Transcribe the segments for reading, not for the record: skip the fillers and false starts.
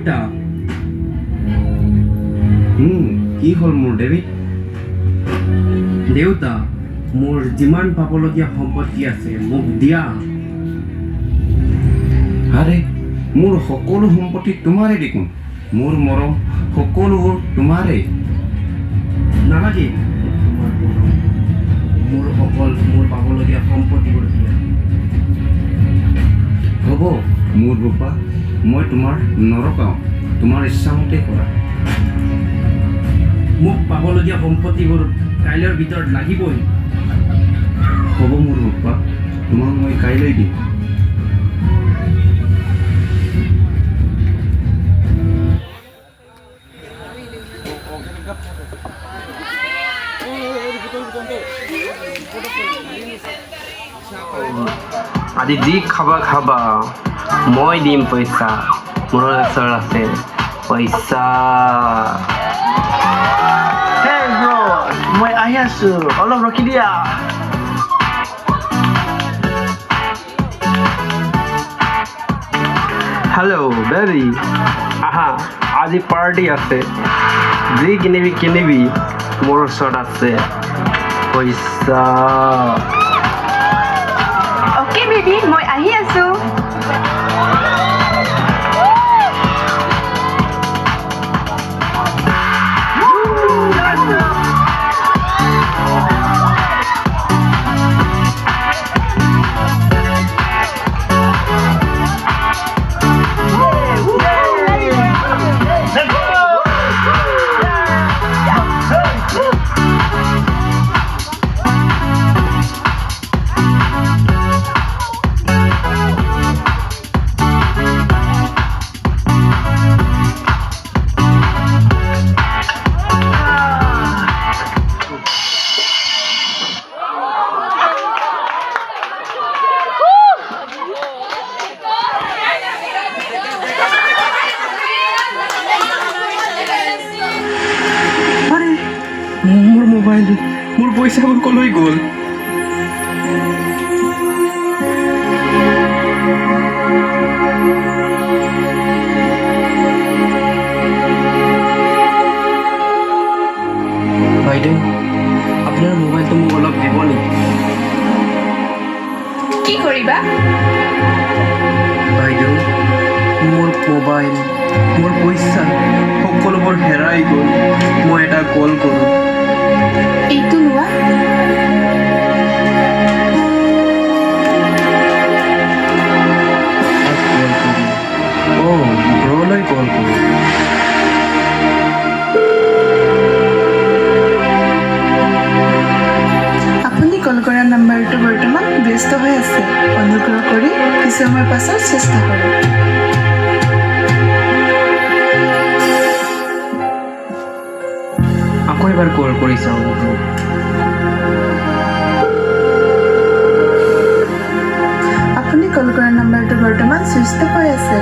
দেউতা কি হ'ল মোৰ দেৱী? দেউতা মোৰ যিমান পাবলগীয়া সম্পত্তি আছে মোক দিয়া। আৰে মোৰ সকলো সম্পত্তি তোমাৰে দেখোন। মোৰ মৰম সকলোবোৰ তোমাৰে। নালাগে তোমাৰ মৰম, মোৰ অকল মোৰ পাবলগীয়া সম্পত্তিবোৰ দিয়া। হ'ব মোৰ বোপা, মই তোমাৰ নৰকাওঁ, তোমাৰ ইচ্ছামতে কৰা। মোক পাবলগীয়া সম্পত্তিবোৰ কাইলৈৰ ভিতৰত লাগিবই। হ'ব মোৰ বোপা, তোমাক মই কাইলৈ দিম। আজি যি খাবা খাবা, মই দিম পইচা। মোৰ ওচৰত আছে পইচা। হেই ব্ৰ, মই আহি আছো, অলপ ৰখি দিয়া। হেল্ল' বেবি, আহা আজি পাৰ্টি আছে। যি কিনিবি মোৰ ওচৰত আছে পইচা। অ'কে বেবি, মই আহি আছো। মোৰ মোবাইল, মোৰ পইচাবোৰ ক'লৈ গ'ল? বাইদেউ, আপোনাৰ মোবাইলটো মোক অলপ দিব নেকি? কি কৰিবা? বাইদেউ, মোৰ মোবাইল, মোৰ পইচা সকলোবোৰ হেৰাই গ'ল। মই এটা কল কৰোঁ। এইটো লোৱা। ঘৰলৈ কল কৰোঁ। আপুনি কল কৰা নম্বৰটো বৰ্তমান ব্যস্ত হৈ আছে। অনুগ্ৰহ কৰি কিছু সময় পাছত চেষ্টা কৰক। আকৌ এবাৰ কল কৰি চাওঁ। আপুনি কল কৰা নম্বৰটো বৰ্তমান চুইচ অফ হৈ আছে।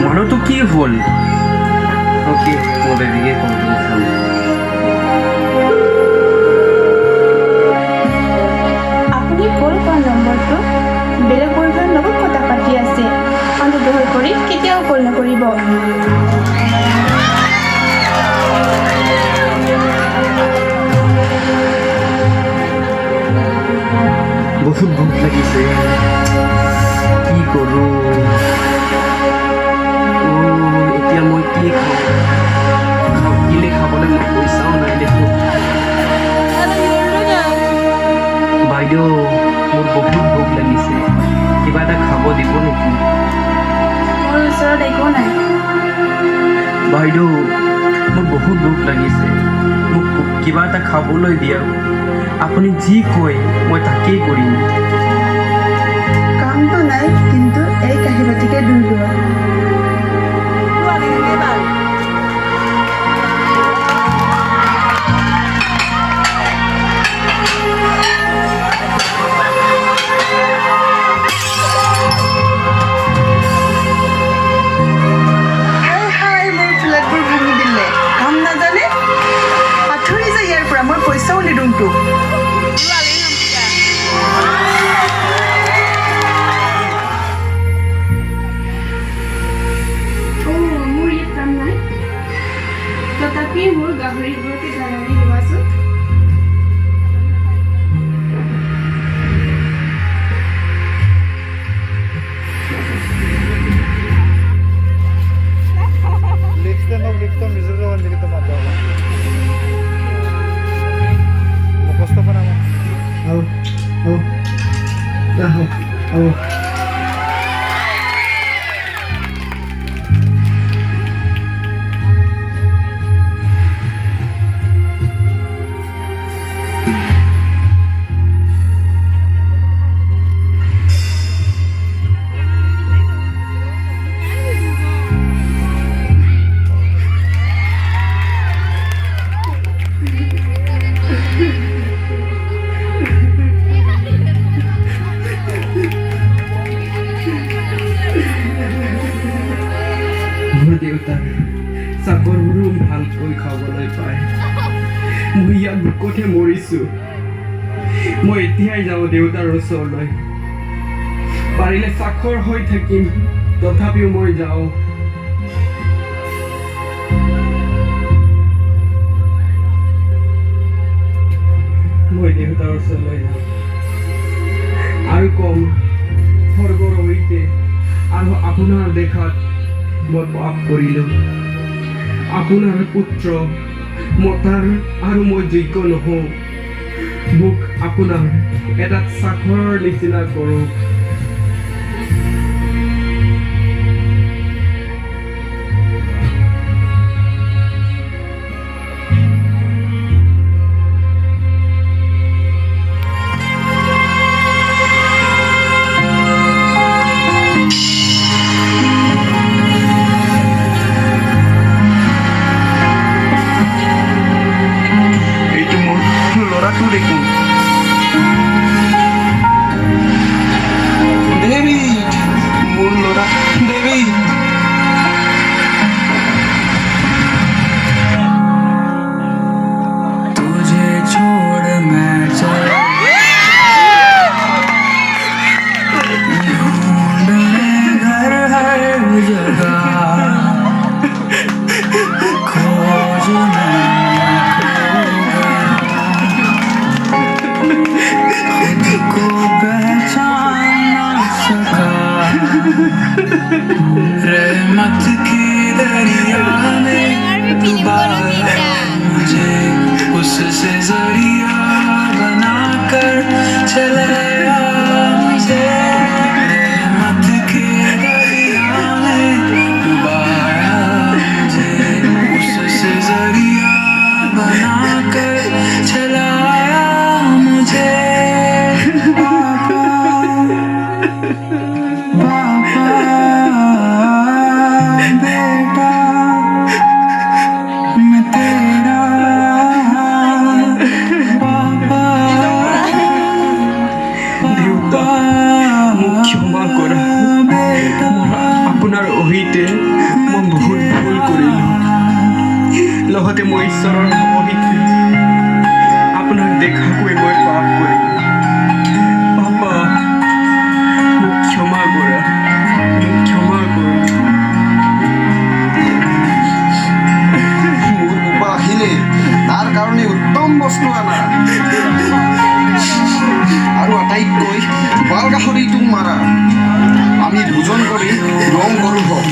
মানুহটো কি হ'ল? অ'কে, মই বেবিকে কল কৰি চাওঁ। আপুনি কল কৰা নম্বৰটো বেলেগ পৰিবাৰৰ লগত কথা পাতি আছে। অনুগ্ৰহ কৰি কেতিয়াও কল নকৰিব। বহুত ভোক লাগিছে, কি কৰোঁ? এতিয়া মই কি খাওঁ? কিলে খাবলৈ মই পইচাও নাই দেখোন। বাইদেউ, মোৰ বহুত ভোক লাগিছে, কিবা এটা খাব দিব নেকি? মোৰ ওচৰত একো নাই। বাইদেউ, মোৰ বহুত ভোক লাগিছে, মোক কিবা এটা খাবলৈ দিয়ক। আপুনি যি কয় মই তাকেই কৰিম। কামটো নাই, কিন্তু এই কাঁহী বাতিকে ধুই লোৱা। হাই, মোৰ ফ্লেটবোৰ ভাঙি দিলে। কাম নাজানে, আঁতৰি যায় ইয়াৰ পৰা। মই পইচাও নিদিওঁ তোক। তথাপি মোৰ গাহৰিবোৰকে ধাননি দিবাচোন। লিপস্টিক নিজেৰ দিকে তো মাৰতে হবে মুখস্থ কৰা মোৰ দেউতা চাকৰবোৰো ভালকৈ খাবলৈ পায়। মই ইয়াত ভোকতে মৰিছোঁ। মই এতিয়াই যাওঁ দেউতাৰ ওচৰলৈ। পাৰিলে চাকৰ হৈ থাকিম, তথাপিও মই যাওঁ। মই দেউতাৰ ওচৰলৈ যাওঁ আৰু কম, স্বৰ্গৰ সৈতে আৰু আপোনাৰ দেখাত মই পাপ কৰিলোঁ। আপোনাৰ পুত্ৰ মতাৰ আৰু মই যোগ্য নহওঁ। মোক আপোনাৰ এটা চাকৰৰ নিচিনা কৰক। এইটো মোৰ ল'ৰাটো দেখোন। ডেভিড, মোৰ ল'ৰা ডেভিড। तुझे छोड़ मैं चल ढूंढने घर हर जगह खोज में खुद को पहचान ना सका। रहमत की दरिया में डुबा मुझे उससे जरिया बनाकर चलाया मुझे। रहमत के दरिया में डुबाया मुझे उससे जरिया बनाकर चलाया मुझे। पापा पापा बेटा मैं तेरा पापा। দেউতা মোক ক্ষমা কৰা। আপোনাৰ অহিতে মই বহুত ভুল কৰিলোঁ। লগতে মই ঈশ্বৰৰ অহিতে আপোনাক দেখাকৈ মই পাপ কৰিলোঁ। পাপা মোক ক্ষমা কৰা, মোক ক্ষমা কৰা। মোৰ বোপা আহিলে তাৰ কাৰণে উত্তম বস্তু আনা আৰু আটাইতকৈ বাল গাহৰিটো মাৰা। আমি ভোজন কৰি ৰং কৰোঁ হওক।